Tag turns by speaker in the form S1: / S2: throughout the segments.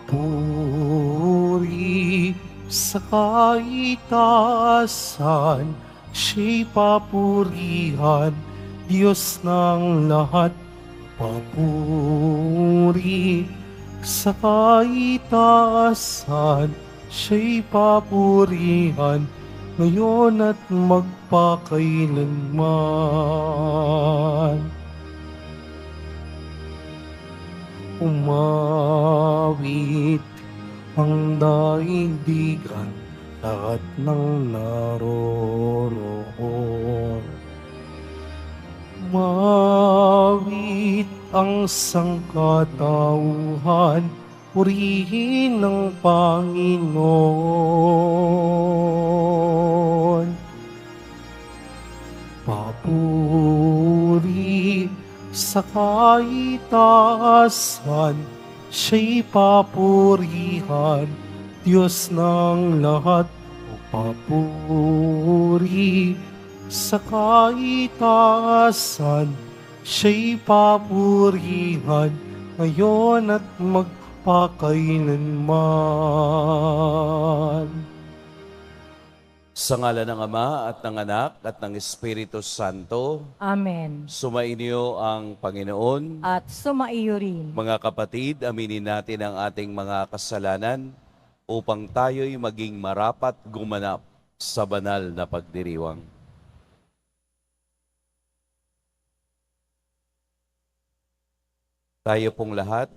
S1: Papuri sa kaitaasan, siya'y papurihan, Diyos ng lahat. Papuri sa kaitaasan, siya'y papurihan, ngayon at magpakailanman. Umawit ang daigdigan, lahat ng naroroon. Umawit ang sangkatauhan, purihin ng Panginoon. Papuri sa kaitaasan, siya'y papurihan, Diyos ng lahat. O papuri sa kaitaasan, siya'y papurihan, ngayon at magpakailanman.
S2: Sa ngala ng Ama at ng Anak at ng Espiritu Santo,
S3: Amen.
S2: sumainyo ang Panginoon.
S3: At sumaiyo rin.
S2: Mga kapatid, aminin natin ang ating mga kasalanan upang tayo'y maging marapat gumanap sa banal na pagdiriwang. Tayo pong lahat,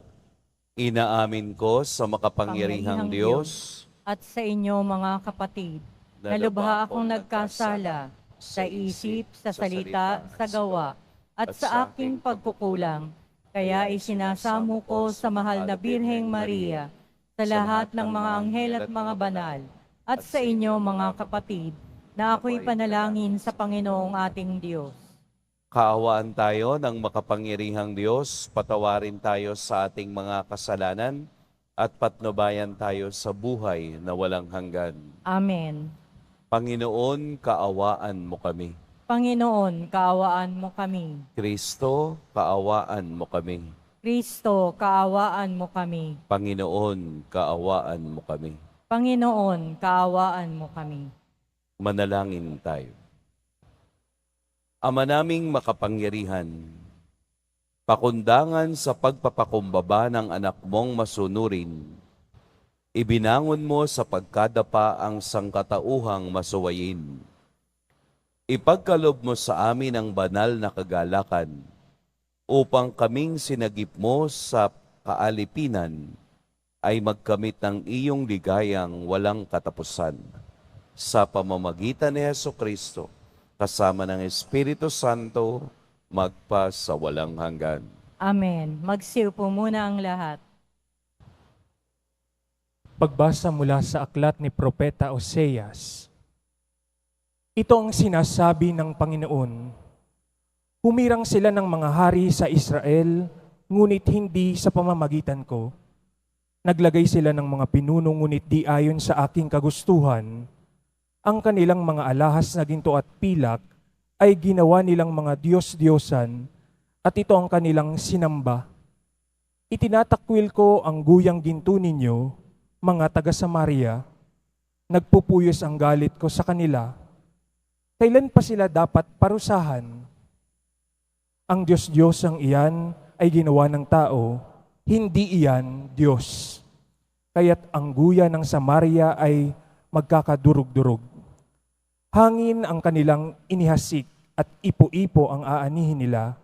S2: inaamin ko sa makapangyarihang Diyos
S3: At sa inyo mga kapatid, na lubha akong nagkasala sa isip, sa salita, sa gawa, at sa aking pagkukulang. Kaya isinasamo ko sa mahal na Birheng Maria, sa lahat ng mga anghel at mga banal, at sa inyo mga kapatid, na ako'y panalangin sa Panginoong ating Diyos.
S2: Kaawaan tayo ng makapangyarihang Diyos, patawarin tayo sa ating mga kasalanan, at patnubayan tayo sa buhay na walang hanggan.
S3: Amen.
S2: Panginoon, kaawaan mo kami.
S3: Panginoon, kaawaan mo kami.
S2: Kristo, kaawaan mo kami.
S3: Kristo, kaawaan mo kami.
S2: Panginoon, kaawaan mo kami.
S3: Panginoon, kaawaan mo kami.
S2: Manalangin tayo. Ama naming makapangyarihan, pakundangan sa pagpapakumbaba ng anak mong masunurin, ibinangon mo sa pagkadapa ang sangkatauhang masuwayin. Ipagkalob mo sa amin ang banal na kagalakan upang kaming sinagip mo sa kaalipinan ay magkamit ng iyong ligayang walang katapusan. Sa pamamagitan ni Jesucristo, kasama ng Espiritu Santo, magpa sa walang hanggan.
S3: Amen. Magsiupo muna ang lahat.
S4: Pagbasa mula sa aklat ni Propeta Oseas. Ito ang sinasabi ng Panginoon. Humirang sila ng mga hari sa Israel, ngunit hindi sa pamamagitan ko. Naglagay sila ng mga pinuno, ngunit di ayon sa aking kagustuhan. Ang kanilang mga alahas na ginto at pilak ay ginawa nilang mga Diyos-Diyosan, at ito ang kanilang sinamba. Itinatakwil ko ang guyang ginto ninyo, mga taga-Samaria, nagpupuyos ang galit ko sa kanila. Kailan pa sila dapat parusahan? Ang Diyos-Diyosang iyan ay ginawa ng tao, hindi iyan Diyos. Kaya't ang guya ng Samaria ay magkakadurog-durog. Hangin ang kanilang inihasik at ipo-ipo ang aanihin nila.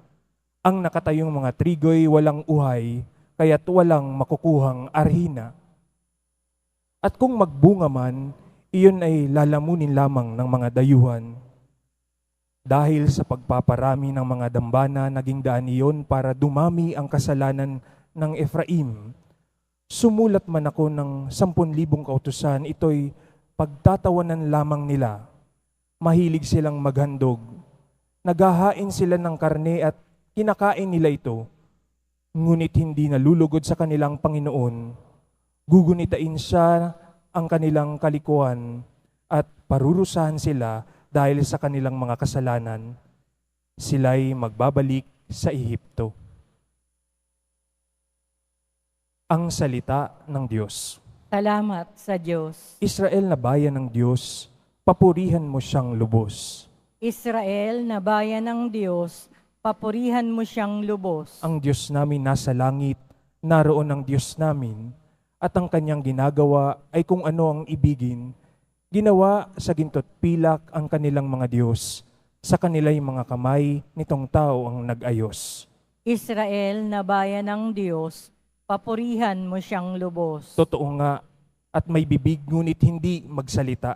S4: Ang nakatayong mga trigo'y walang uhay, kaya't walang makukuhang arhina. At kung magbunga man, iyon ay lalamunin lamang ng mga dayuhan. Dahil sa pagpaparami ng mga dambana, naging daan iyon para dumami ang kasalanan ng Efraim. Sumulat man ako ng 10,000 kautusan, ito'y pagtatawanan lamang nila. Mahilig silang maghandog. Naghahain sila ng karne at kinakain nila ito. Ngunit hindi nalulugod sa kanilang Panginoon. Gugunitain siya ang kanilang kalikuan at parurusahan sila dahil sa kanilang mga kasalanan. Sila'y magbabalik sa Ehipto. Ang salita ng Diyos.
S3: Salamat sa Diyos.
S4: Israel na bayan ng Diyos, papurihan mo siyang lubos.
S3: Israel na bayan ng Diyos, papurihan mo siyang lubos.
S4: Ang Diyos namin nasa langit, naroon ang Diyos namin, at ang kanyang ginagawa ay kung ano ang ibigin. Ginawa sa ginto't pilak ang kanilang mga Diyos, sa kanila'y mga kamay nitong tao ang nag-ayos.
S3: Israel na bayan ng Diyos, papurihan mo siyang lubos.
S4: Totoo nga, at may bibig ngunit hindi magsalita,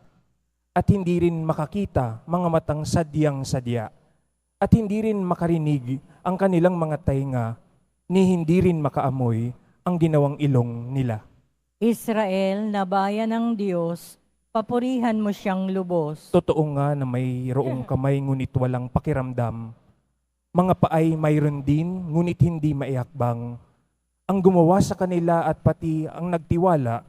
S4: at hindi rin makakita mga matang sadyang sadya, at hindi rin makarinig ang kanilang mga tainga, ni hindi rin makaamoy ang ginawang ilong nila.
S3: Israel na bayan ng Diyos, papurihan mo siyang lubos.
S4: Totoo nga na mayroong kamay ngunit walang pakiramdam, mga paay mayroon din ngunit hindi maiakbang. Ang gumawa sa kanila at pati ang nagtiwala,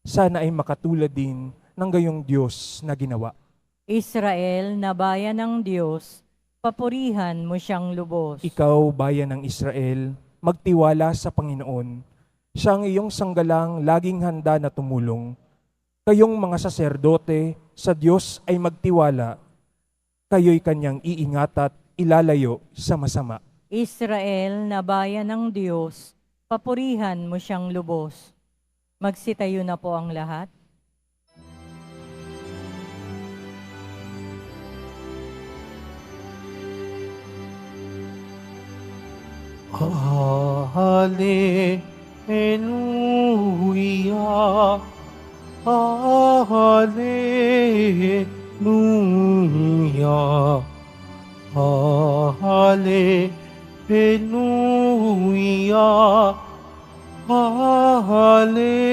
S4: sana ay makatulad din ng gayong Diyos na ginawa.
S3: Israel na bayan ng Diyos, papurihan mo siyang lubos.
S4: Ikaw, bayan ng Israel, magtiwala sa Panginoon. Siya ang iyong sanggalang laging handa na tumulong. Kayong mga saserdote sa Diyos ay magtiwala. Kayo'y kanyang iingat at ilalayo sa masama.
S3: Israel na bayan ng Diyos, papurihan mo siyang lubos. Magsitayo na po ang lahat.
S1: Hallelujah, Hallelujah, Hallelujah, Hallelujah.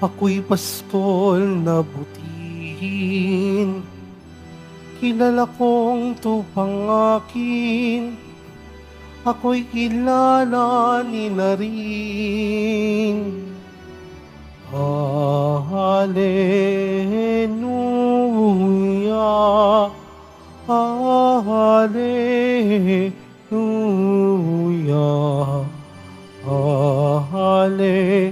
S1: Ako'y pastol na butihin, kilala kong tupang akin, ako'y kilala ni na rin. Hallelujah, Hallelujah, Hallelujah,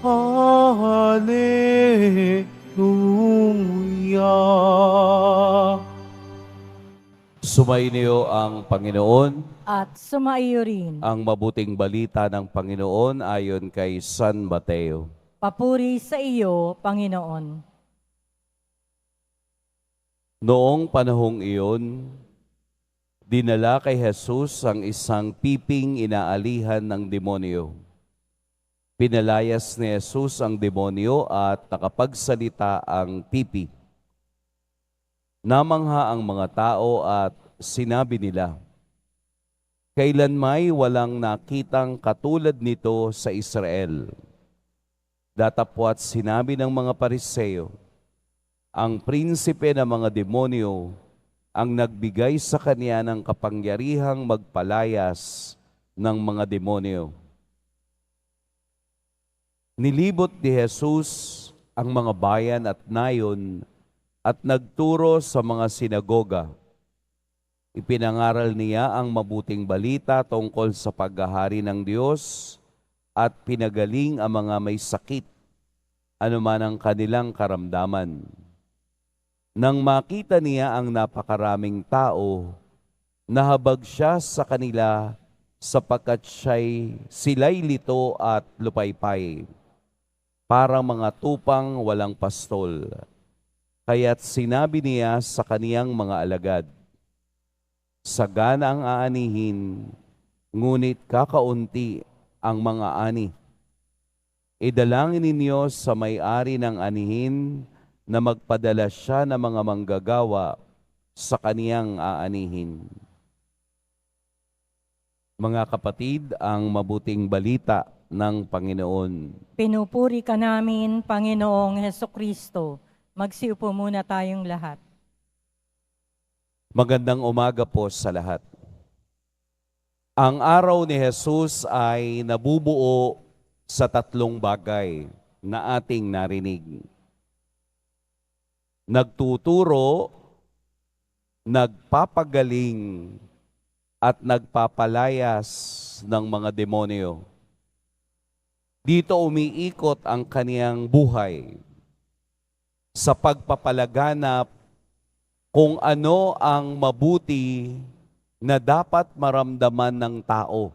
S1: Hallelujah.
S2: Sumainyo ang Panginoon.
S3: At sumaiyo rin.
S2: Ang mabuting balita ng Panginoon ayon kay San Mateo.
S3: Papuri sa iyo, Panginoon.
S2: Noong panahong iyon, dinala kay Jesus ang isang piping inaalihan ng demonyo. Pinalayas ni Jesus ang demonyo at nakapagsalita ang pipi. Namangha ang mga tao at sinabi nila, "Kailanmay walang nakitang katulad nito sa Israel." Datapwat sinabi ng mga Pariseo, ang prinsipe ng mga demonyo ang nagbigay sa kanya ng kapangyarihang magpalayas ng mga demonyo. Nilibot ni Jesus ang mga bayan at nayon at nagturo sa mga sinagoga. Ipinangaral niya ang mabuting balita tungkol sa paghahari ng Diyos at pinagaling ang mga may sakit, anuman ang kanilang karamdaman. Nang makita niya ang napakaraming tao, nahabag siya sa kanila sapagkat sila'y lito at lupaypay, parang mga tupang walang pastol. Kaya't sinabi niya sa kaniyang mga alagad, "Sagana ang aanihin, ngunit kakaunti ang mga ani. Idalangin ninyo sa may-ari ng anihin na magpadala siya ng mga manggagawa sa kaniyang aanihin." Mga kapatid, ang mabuting balita ng Panginoon.
S3: Pinupuri ka namin, Panginoong Hesukristo. Magsiupo muna tayong lahat.
S2: Magandang umaga po sa lahat. Ang araw ni Jesus ay nabubuo sa tatlong bagay na ating narinig. Nagtuturo nagpapagaling at nagpapalayas ng mga demonyo. Dito umiikot ang kaniyang buhay sa pagpapalaganap kung ano ang mabuti na dapat maramdaman ng tao.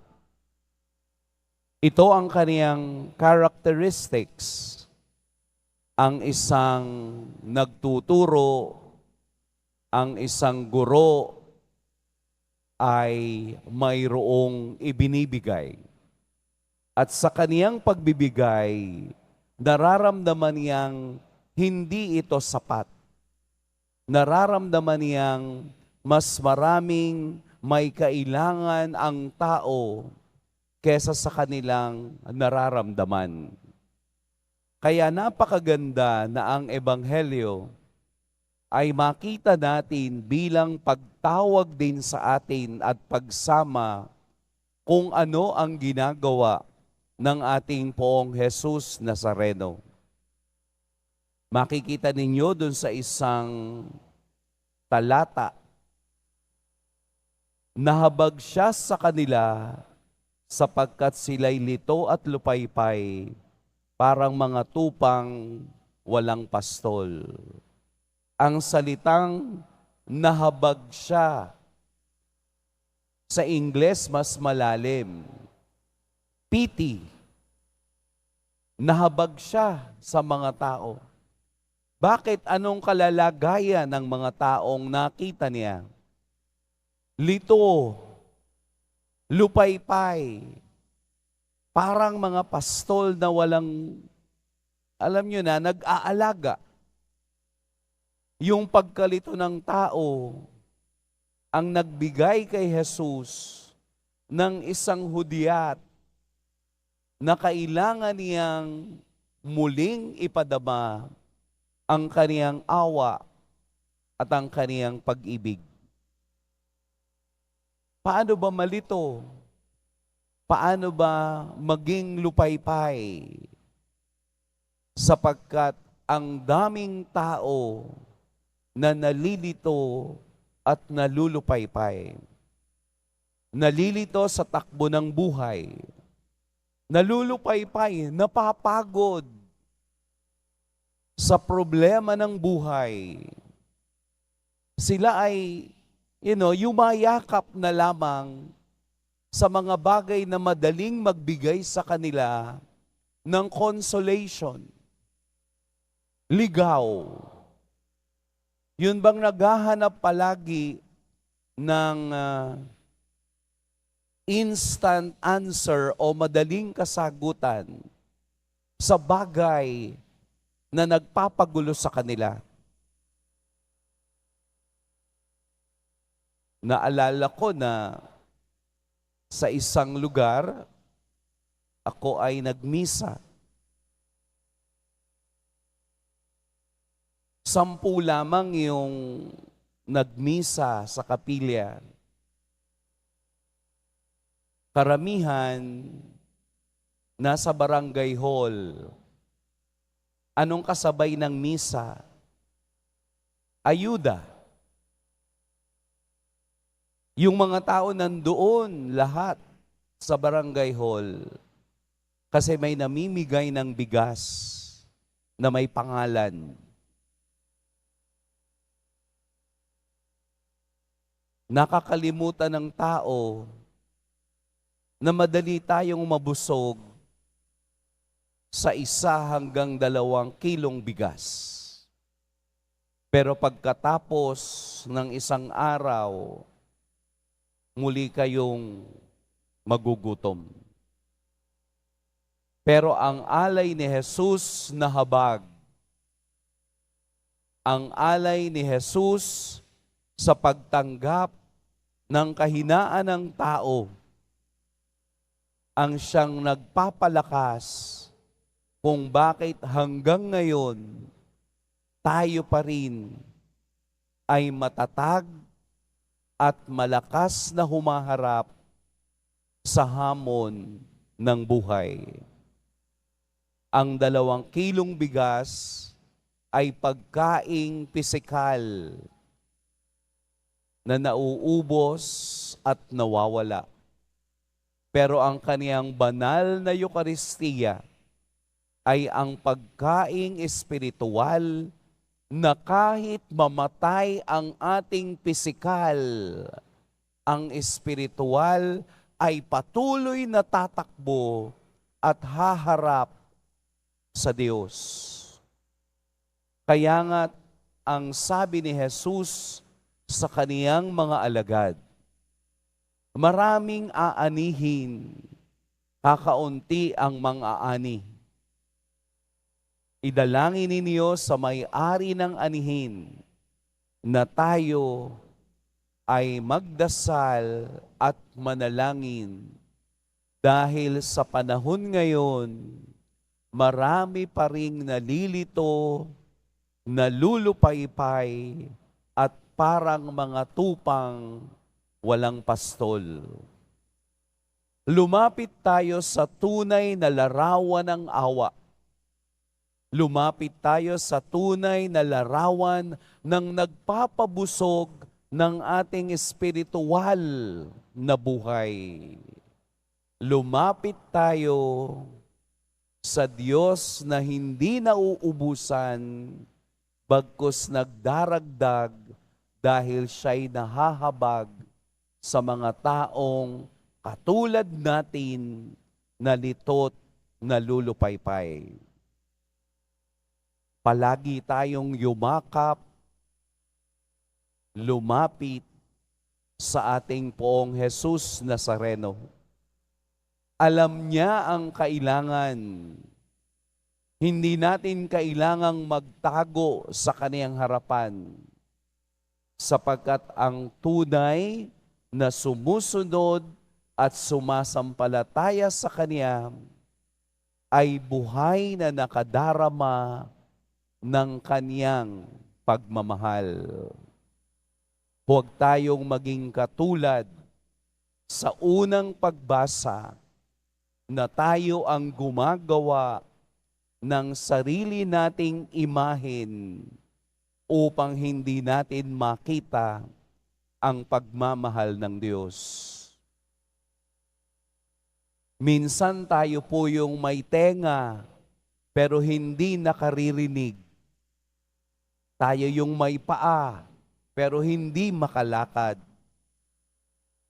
S2: Ito ang kaniyang characteristics. Ang isang nagtuturo, ang isang guro ay mayroong ibinibigay. At sa kaniyang pagbibigay, nararamdaman niyang hindi ito sapat. Nararamdaman niyang mas maraming may kailangan ang tao kesa sa kanilang nararamdaman. Kaya napakaganda na ang Ebanghelyo ay makita natin bilang pagtawag din sa atin at pagsama kung ano ang ginagawa ng ating Poong Jesus Nazareno. Makikita ninyo dun sa isang talata, nahabag siya sa kanila sapagkat sila'y lito at lupaypay, parang mga tupang walang pastol. Ang salitang nahabag siya, sa Ingles mas malalim. Pity. Nahabag siya sa mga tao. Bakit? Anong kalalagayan ng mga taong nakita niya? Lito, lupaypay, parang mga pastol na walang, alam nyo na, nag-aalaga. Yung pagkalito ng tao, ang nagbigay kay Jesus ng isang hudyat na kailangan niyang muling ipadama ang kaniyang awa at ang kaniyang pag-ibig. Paano ba malito? Paano ba maging lupaypay? Sapagkat ang daming tao na nalilito at nalulupaypay. Nalilito sa takbo ng buhay. Nalulupaypay, napapagod sa problema ng buhay. Sila ay, yumayakap na lamang sa mga bagay na madaling magbigay sa kanila ng consolation. Ligaw. Yun bang naghahanap palagi ng instant answer o madaling kasagutan sa bagay na nagpapagulo sa kanila. Naalala ko na sa isang lugar, ako ay nagmisa. 10 lamang yung nagmisa sa kapilya. Karamihan, nasa barangay hall. Anong kasabay ng misa? Ayuda. Yung mga tao nandoon, lahat sa barangay hall, kasi may namimigay ng bigas na may pangalan. Nakakalimutan ng tao na madali tayong mabusog sa 1 hanggang 2 kilong bigas. Pero pagkatapos ng isang araw, muli kayong magugutom. Pero ang alay ni Jesus na habag, ang alay ni Jesus sa pagtanggap ng kahinaan ng tao, ang siyang nagpapalakas kung bakit hanggang ngayon tayo pa rin ay matatag at malakas na humaharap sa hamon ng buhay. Ang 2 kilong bigas ay pagkaing pisikal. na nauubos at nawawala. Pero ang kaniyang banal na Eukaristiya ay ang pagkaing espiritual na kahit mamatay ang ating pisikal, ang espiritual ay patuloy na tatakbo at haharap sa Diyos. Kaya nga ang sabi ni Jesus sa kaniyang mga alagad, maraming aanihin, kakaunti ang mang-aani. Idalangin ninyo sa may-ari ng anihin na tayo ay magdasal at manalangin dahil sa panahon ngayon, marami pa ring nalilito, nalulupaypay at parang mga tupang walang pastol. Lumapit tayo sa tunay na larawan ng awa. Lumapit tayo sa tunay na larawan ng nagpapabusog ng ating espiritual na buhay. Lumapit tayo sa Diyos na hindi nauubusan, bagkus nagdaragdag dahil siya'y nahahabag sa mga taong katulad natin na litot, nalulupaypay. Palagi tayong yumakap, lumapit sa ating Poong Jesus Nazareno. Alam niya ang kailangan. Hindi natin kailangang magtago sa kaniyang harapan, sapagkat ang tunay na sumusunod at sumasampalataya sa Kaniya ay buhay na nakadarama ng Kaniyang pagmamahal. Huwag tayong maging katulad sa unang pagbasa na tayo ang gumagawa ng sarili nating imahen upang hindi natin makita ang pagmamahal ng Diyos. Minsan tayo po yung may tenga pero hindi nakaririnig. Tayo yung may paa pero hindi makalakad.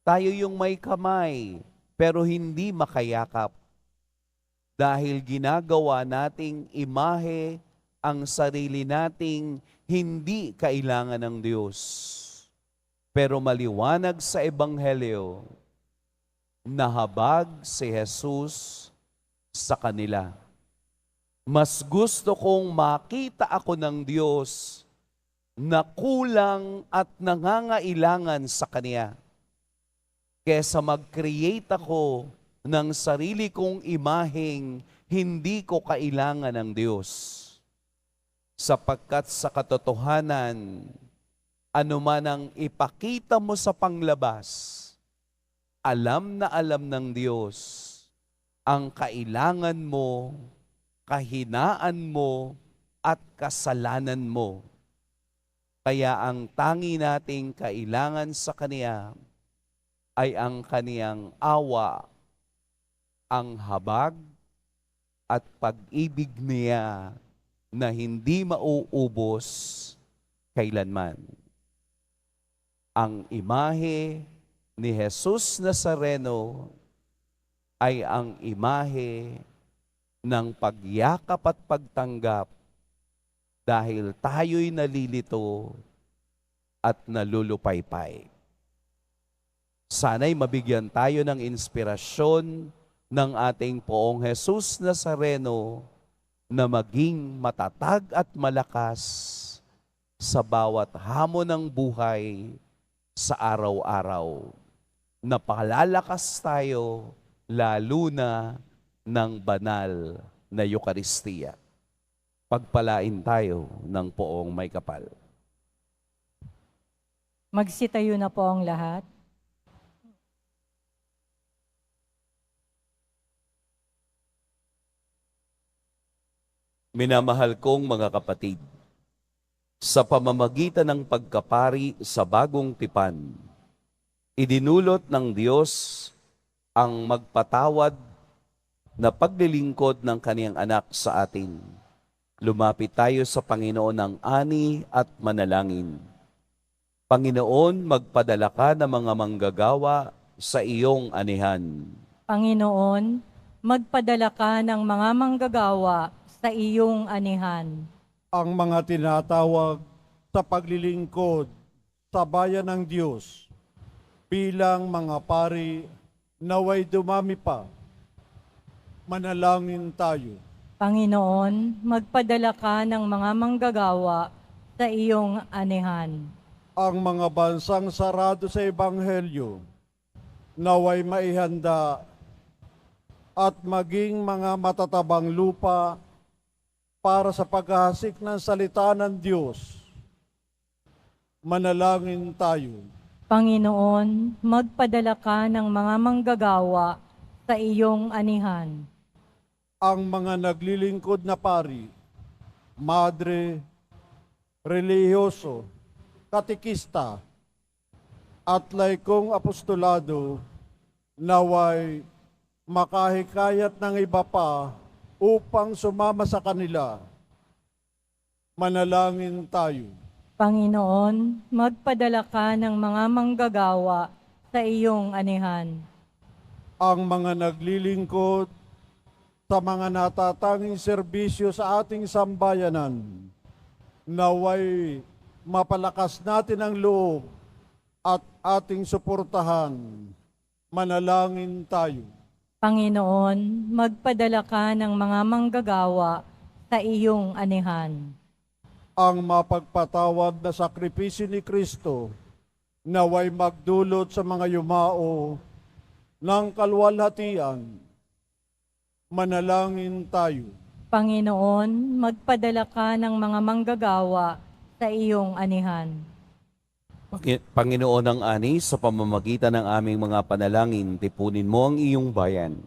S2: Tayo yung may kamay pero hindi makayakap. Dahil ginagawa nating imahe ang sarili nating hindi kailangan ng Diyos. Pero maliwanag sa Ebanghelyo, nahabag si Jesus sa kanila. Mas gusto kong makita ako ng Diyos na kulang at nangangailangan sa Kanya, kesa mag-create ako ng sarili kong imaheng hindi ko kailangan ng Diyos. Sapagkat sa katotohanan, anuman ang ipakita mo sa panglabas, alam na alam ng Diyos ang kailangan mo, kahinaan mo, at kasalanan mo. Kaya ang tangi nating kailangan sa Kaniya ay ang Kaniyang awa, ang habag at pag-ibig niya na hindi mauubos kailanman. Ang imahe ni Jesus Nazareno ay ang imahe ng pagyakap at pagtanggap dahil tayo'y nalilito at nalulupaypay. Sana'y mabigyan tayo ng inspirasyon ng ating Poong Jesus Nazareno na maging matatag at malakas sa bawat hamon ng buhay sa araw-araw. Napalalakas tayo lalo na ng banal na Eukaristiya. Pagpalain tayo ng Poong may kapal.
S3: Magsitayo na po ang lahat.
S2: Minamahal kong mga kapatid, sa pamamagitan ng pagkapari sa bagong tipan. Idinulot ng Diyos ang magpatawad na paglilingkod ng kaniyang anak sa atin. Lumapit tayo sa Panginoon ng ani at manalangin. Panginoon, magpadala ka ng mga manggagawa sa iyong anihan.
S3: Panginoon, magpadala ka ng mga manggagawa sa iyong anihan.
S5: Ang mga tinatawag sa paglilingkod sa bayan ng Diyos bilang mga pari naway dumami pa. Manalangin tayo.
S3: Panginoon, magpadala ka ng mga manggagawa sa iyong anihan.
S5: Ang mga bansang sarado sa Ebanghelyo naway maihanda at maging mga matatabang lupa para sa paghahasik ng salita ng Diyos. Manalangin tayo.
S3: Panginoon, magpadala ka ng mga manggagawa sa iyong anihan.
S5: Ang mga naglilingkod na pari, madre, relihiyoso, katikista, at laikong apostolado naway makahikayat ng iba pa upang sumama sa kanila. Manalangin tayo.
S3: Panginoon, magpadala ka ng mga manggagawa sa iyong anihan.
S5: Ang mga naglilingkod sa mga natatanging serbisyo sa ating sambayanan, naway mapalakas natin ang loob at ating suportahan. Manalangin tayo.
S3: Panginoon, magpadala ka ng mga manggagawa sa iyong anihan.
S5: Ang mapagpatawad na sakripisyo ni Kristo naway magdulot sa mga yumao ng kalwalhatian. Manalangin tayo.
S3: Panginoon, magpadala ka ng mga manggagawa sa iyong anihan.
S2: Panginoon ng ani, sa pamamagitan ng aming mga panalangin, tipunin mo ang iyong bayan.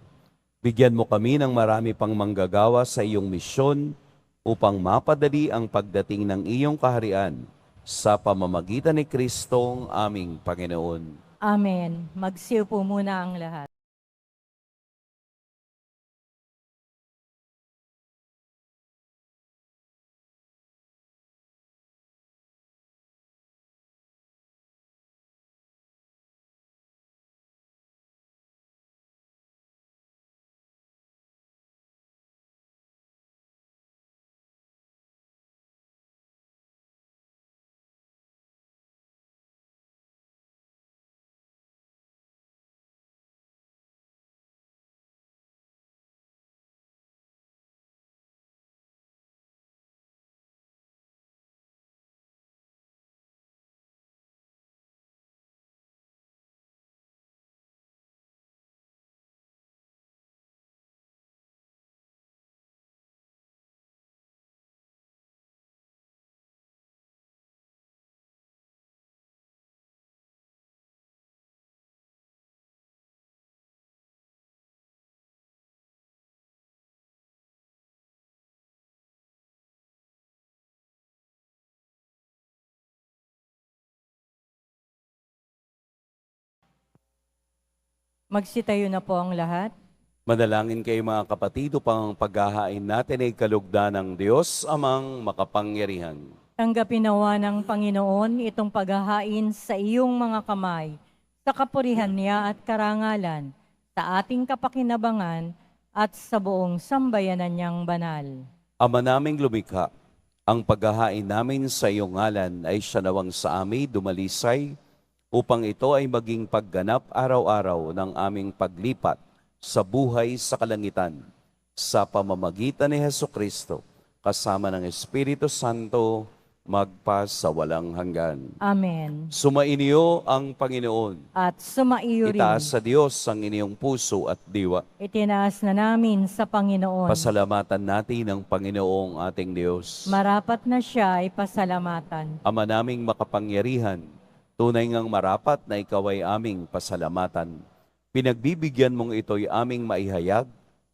S2: Bigyan mo kami ng marami pang manggagawa sa iyong misyon upang mapadali ang pagdating ng iyong kaharian sa pamamagitan ni Kristong aming Panginoon.
S3: Amen. Magsiupo muna ang lahat. Magsitayo na po ang lahat.
S2: Manalangin kayo mga kapatid upang paghahain natin ay kalugdan ng Diyos amang makapangyarihan.
S3: Tanggapin nawa ng Panginoon itong paghahain sa iyong mga kamay, sa kapurihan niya at karangalan, sa ating kapakinabangan at sa buong sambayanan niyang banal.
S2: Ama naming lumikha, ang paghahain namin sa iyong ngalan ay siya nawang sa amin dumalisay upang ito ay maging pagganap araw-araw ng aming paglipat sa buhay sa kalangitan sa pamamagitan ni Hesukristo kasama ng Espiritu Santo magpa sa walang hanggan.
S3: Amen.
S2: Sumainyo ang Panginoon.
S3: At sumaiyo rin.
S2: Itaas sa Diyos ang inyong puso at diwa.
S3: Itinaas na namin sa Panginoon.
S2: Pasalamatan natin ang Panginoong ating Diyos.
S3: Marapat na siya ay pasalamatan.
S2: Ama naming makapangyarihan, tunay ngang marapat na ikaw ay aming pasalamatan. Pinagbibigyan mong ito'y aming maihayag,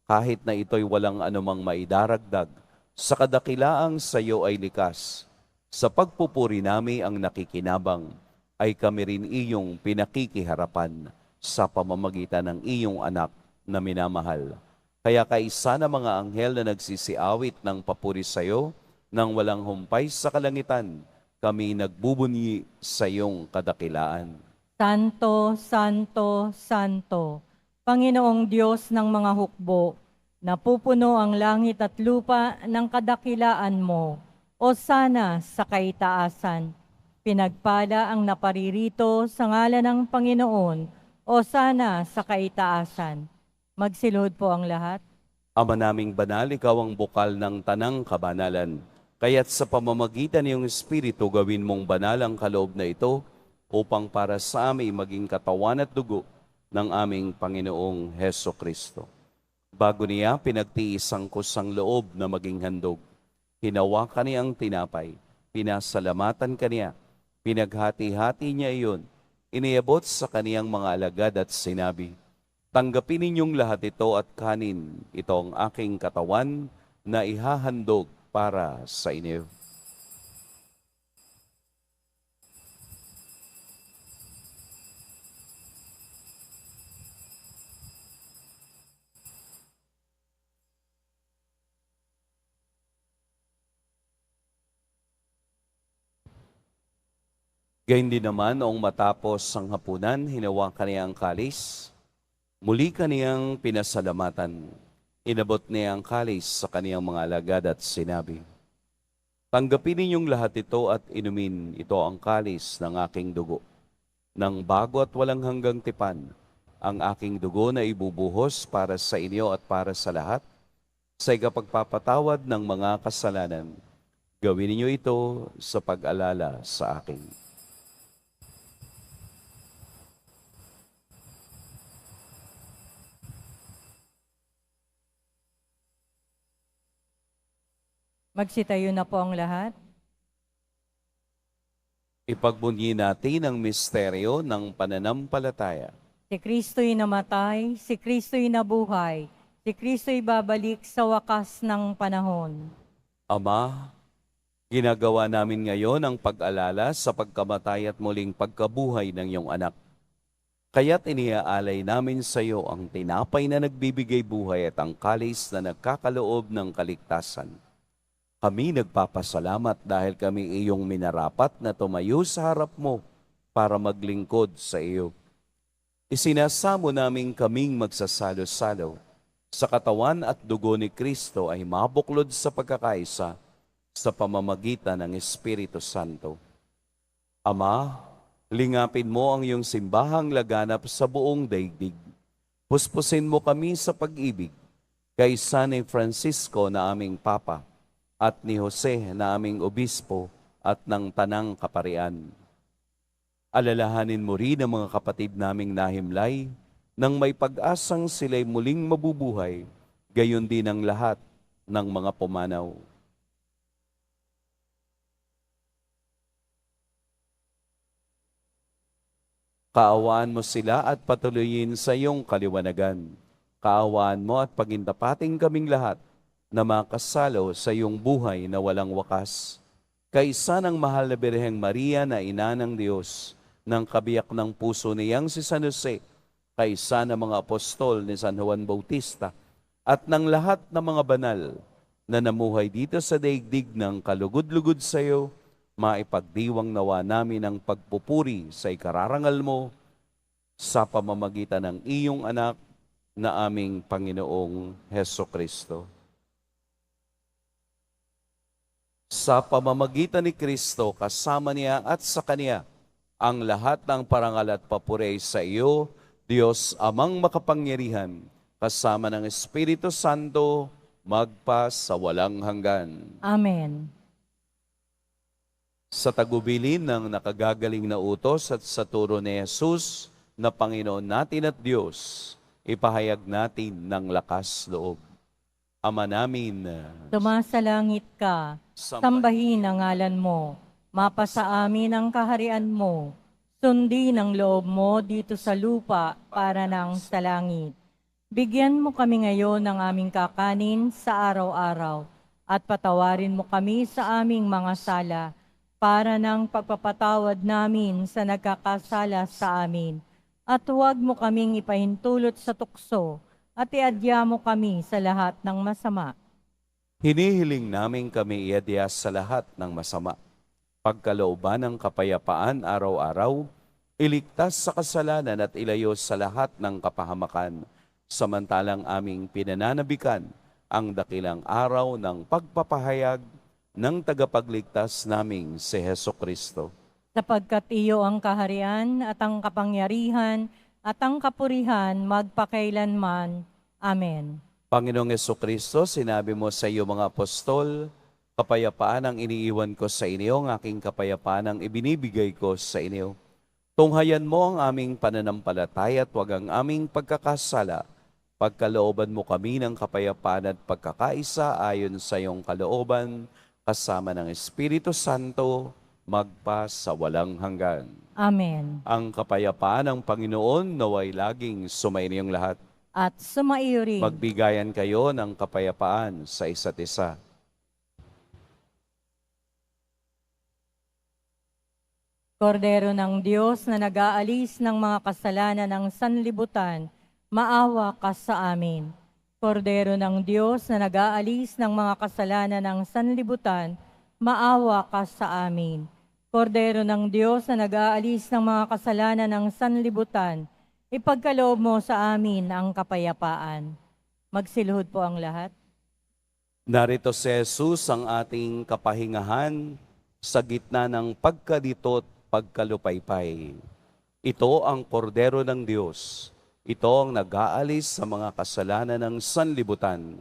S2: kahit na ito'y walang anumang maidaragdag, sa kadakilaang sa iyo ay likas. Sa pagpupuri nami ang nakikinabang, ay kami rin iyong pinakikiharapan sa pamamagitan ng iyong anak na minamahal. Kaya kaisa na mga anghel na nagsisiawit ng papuri sa iyo, nang walang humpay sa kalangitan, kami nagbubunyi sa iyong kadakilaan.
S3: Santo, Santo, Santo, Panginoong Diyos ng mga hukbo, napupuno ang langit at lupa ng kadakilaan mo. O sana sa kaitaasan, pinagpala ang naparirito sa ngalan ng Panginoon. O sana sa kaitaasan. Magsilhod po ang lahat.
S2: Ama naming banal, ikaw ang bukal ng tanang kabanalan. Kaya't sa pamamagitan ng iyong Espiritu, gawin mong banal ang kaloob na ito upang para sa amin maging katawan at dugo ng aming Panginoong Heso Kristo. Bago niya pinagtiis ang kusang loob na maging handog, hinawakan niya ang tinapay, pinasalamatan kaniya, pinaghati-hati niya iyon, iniabot sa kaniyang mga alagad at sinabi, "Tanggapin ninyong lahat ito at kanin, ito ang aking katawan na ihahandog para sa inyo." Gayun din naman, noong matapos ang hapunan, hinawakan niya ang kalis. Muli kaniyang pinasalamatan. Inabot niya ang kalis sa kaniyang mga alagad at sinabi, "Tanggapin ninyong lahat ito at inumin, ito ang kalis ng aking dugo. Nang bago at walang hanggang tipan, ang aking dugo na ibubuhos para sa inyo at para sa lahat, sa ikapagpapatawad ng mga kasalanan. Gawin ninyo ito sa pag-alala sa akin."
S3: Magsitayo na po ang lahat.
S2: Ipagbunyi natin ang misteryo ng pananampalataya.
S3: Si Kristo'y namatay, si Kristo'y nabuhay, si Kristo'y babalik sa wakas ng panahon.
S2: Ama, ginagawa namin ngayon ang pag-alala sa pagkamatay at muling pagkabuhay ng iyong anak. Kaya't iniaalay namin sa iyo ang tinapay na nagbibigay buhay at ang kalis na nagkakaloob ng kaligtasan. Kami nagpapasalamat dahil kami iyong minarapat na tumayo sa harap mo para maglingkod sa iyo. Isinasamo namin kaming magsasalo-salo sa katawan at dugo ni Kristo ay mabuklod sa pagkakaisa sa pamamagitan ng Espiritu Santo. Ama, lingapin mo ang iyong simbahang laganap sa buong daigdig. Puspusin mo kami sa pag-ibig kay San Francisco na aming Papa, at ni Jose na aming obispo at ng tanang kaparian. Alalahanin mo rin ang mga kapatid naming nahimlay nang may pag-asang sila'y muling mabubuhay, gayon din ang lahat ng mga pumanaw. Kaawaan mo sila at patuloyin sa iyong kaliwanagan. Kaawaan mo at pagintapating kaming lahat na makasalo sa iyong buhay na walang wakas. Kaisa ng mahal na Birheng Maria na ina ng Diyos, ng kabiyak ng puso niyang si San Jose, kaisa ng mga apostol ni San Juan Bautista, at ng lahat ng mga banal na namuhay dito sa daigdig ng kalugod-lugod sa iyo, maipagdiwang nawa namin ang pagpupuri sa ikararangal mo sa pamamagitan ng iyong anak na aming Panginoong Heso Kristo. Sa pamamagitan ni Kristo, kasama niya at sa Kanya, ang lahat ng parangal at papuri sa iyo, Diyos Amang makapangyarihan, kasama ng Espiritu Santo, magpa sa walang hanggan.
S3: Amen.
S2: Sa tagubilin ng nakagagaling na utos at sa turo ni Jesus na Panginoon natin at Diyos, ipahayag natin ng lakas loob. Ama namin,
S3: Sumasalangit ka, sambahin ang ngalan mo, mapasa amin ang kaharian mo, sundin ang loob mo dito sa lupa para nang sa langit. Bigyan mo kami ngayon ng aming kakanin sa araw-araw, at patawarin mo kami sa aming mga sala, para ng pagpapatawad namin sa nagkakasala sa amin. At huwag mo kaming ipahintulot sa tukso at iadya mo kami sa lahat ng masama.
S2: Hinihiling namin kami iadya sa lahat ng masama. Pagkalooban ng kapayapaan araw-araw, iligtas sa kasalanan at ilayo sa lahat ng kapahamakan, samantalang aming pinananabikan ang dakilang araw ng pagpapahayag ng tagapagligtas naming si Heso Kristo.
S3: Sapagkat iyo ang kaharian at ang kapangyarihan at ang kapurihan magpakailanman. Amen.
S2: Panginoong Heso Kristo, sinabi mo sa iyo mga apostol, kapayapaan ang iniiwan ko sa inyo, ang aking kapayapaan ang ibinibigay ko sa inyo. Tunghayan mo ang aming pananampalataya at huwag ang aming pagkakasala. Pagkalooban mo kami ng kapayapaan at pagkakaisa ayon sa iyong kalooban, kasama ng Espiritu Santo, magpa sa walang hanggan.
S3: Amen.
S2: Ang kapayapaan ng Panginoon naway laging sumainiyong lahat.
S3: At sumaiyo rin.
S2: Magbigayan kayo ng kapayapaan sa isa't isa.
S3: Kordero ng Diyos na nag-aalis ng mga kasalanan ng sanlibutan, maawa ka sa amin. Kordero ng Diyos na nag-aalis ng mga kasalanan ng sanlibutan, maawa ka sa amin. Kordero ng Diyos na nag-aalis ng mga kasalanan ng sanlibutan, ipagkaloob mo sa amin ang kapayapaan. Magsiluhod po ang lahat.
S2: Narito si Jesus ang ating kapahingahan sa gitna ng pagkalito at pagkalupaypay. Ito ang kordero ng Diyos. Ito ang nag-aalis sa mga kasalanan ng sanlibutan.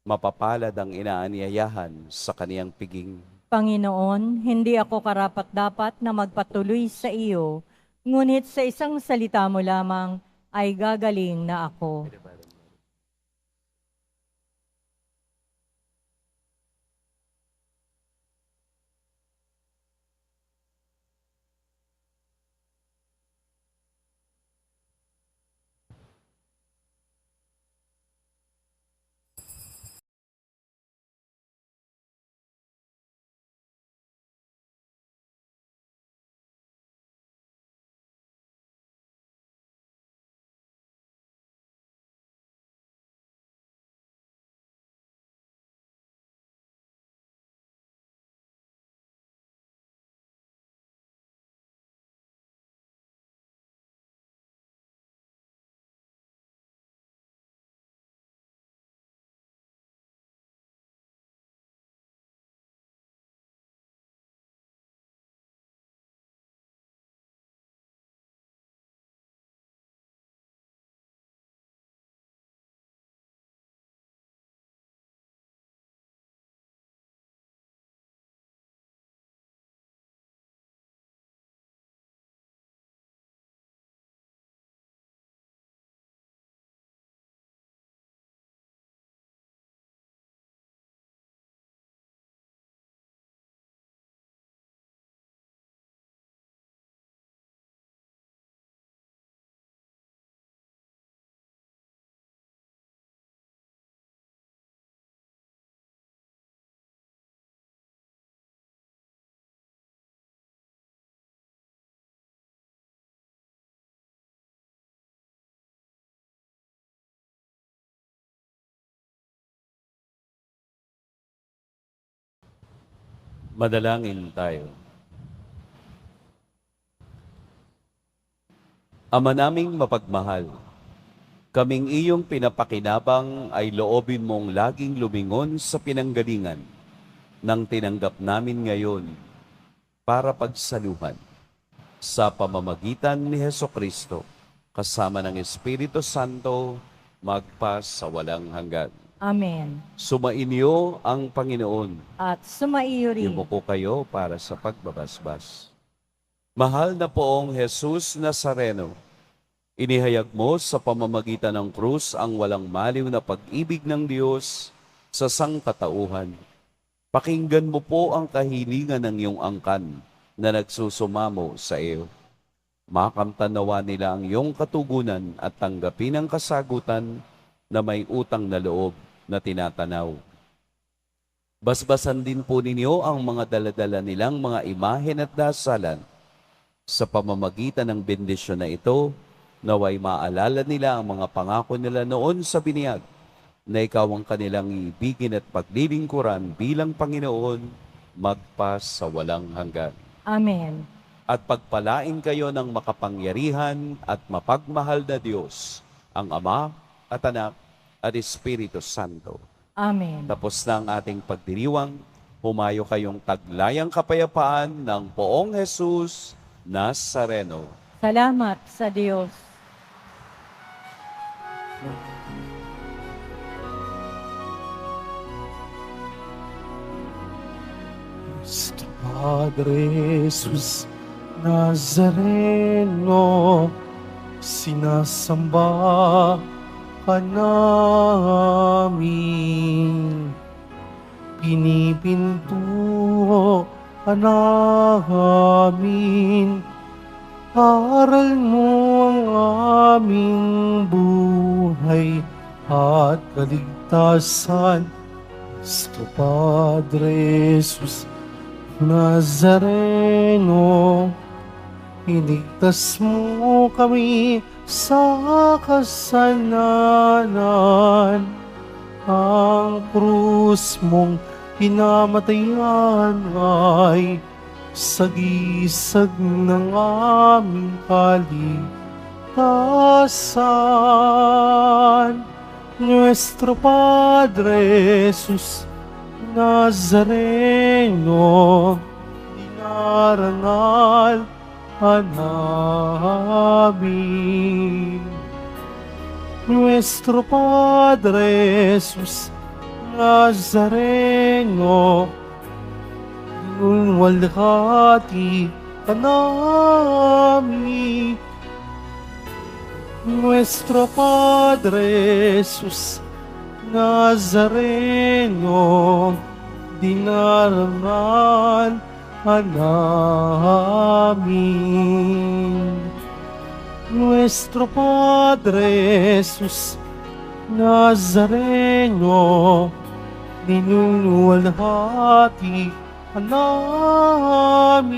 S2: Mapapalad ang inaanyayahan sa kaniyang piging.
S3: Panginoon, hindi ako karapat-dapat na magpatuloy sa iyo, ngunit sa isang salita mo lamang ay gagaling na ako.
S2: Madalangin tayo. Ama naming mapagmahal, kaming iyong pinapakinabang ay loobin mong laging lumingon sa pinanggalingan ng tinanggap namin ngayon para pagsaluhan sa pamamagitan ni Heso Kristo kasama ng Espiritu Santo magpa sa walang hanggan.
S3: Amen.
S2: Sumainyo ang Panginoon.
S3: At sumaiyo rin.
S2: Yumuko kayo para sa pagbabasbas. Mahal na poong Jesus Nazareno, inihayag mo sa pamamagitan ng krus ang walang maliw na pag-ibig ng Diyos sa sangkatauhan. Pakinggan mo po ang kahilingan ng iyong angkan na nagsusumamo sa iyo. Makamtan nawa nila ang iyong katugunan at tanggapin ang kasagutan na may utang na loob na tinatanaw. Basbasan din po ninyo ang mga daladala nilang mga imahen at dasalan. Sa pamamagitan ng bendisyon na ito, naway maalala nila ang mga pangako nila noon sa biniyag, na ikaw ang kanilang iibigin at paglilingkuran bilang Panginoon, magpas sa walang hanggan.
S3: Amen.
S2: At pagpalain kayo ng makapangyarihan at mapagmahal na Diyos, ang Ama at Anak at Espiritu Santo.
S3: Amen.
S2: Tapos na ang ating pagdiriwang, humayo kayong taglayang kapayapaan ng Poong Jesus Nazareno.
S3: Salamat sa Diyos.
S1: Nuestro Padre Jesus Nazareno, sinasamba ka namin. Pinipinto ka namin. Aral mo ang aming buhay at kaligtasan. Nuestro Padre Jesus Nazareno, iligtas mo kami sa kasalanan. Ang krus mong pinamatayan ay sagisag ng aming kaligtasan. Nuestro Padre Jesus Nazareno, dinarangal ka namin. Nuestro Padre Jesus Nazareno, dinulwalhati ka namin. Nuestro Padre Jesus Nazareno, dinarangal ka namin. Nuestro Padre Jesus Nazareno, dinulwalhati ka namin.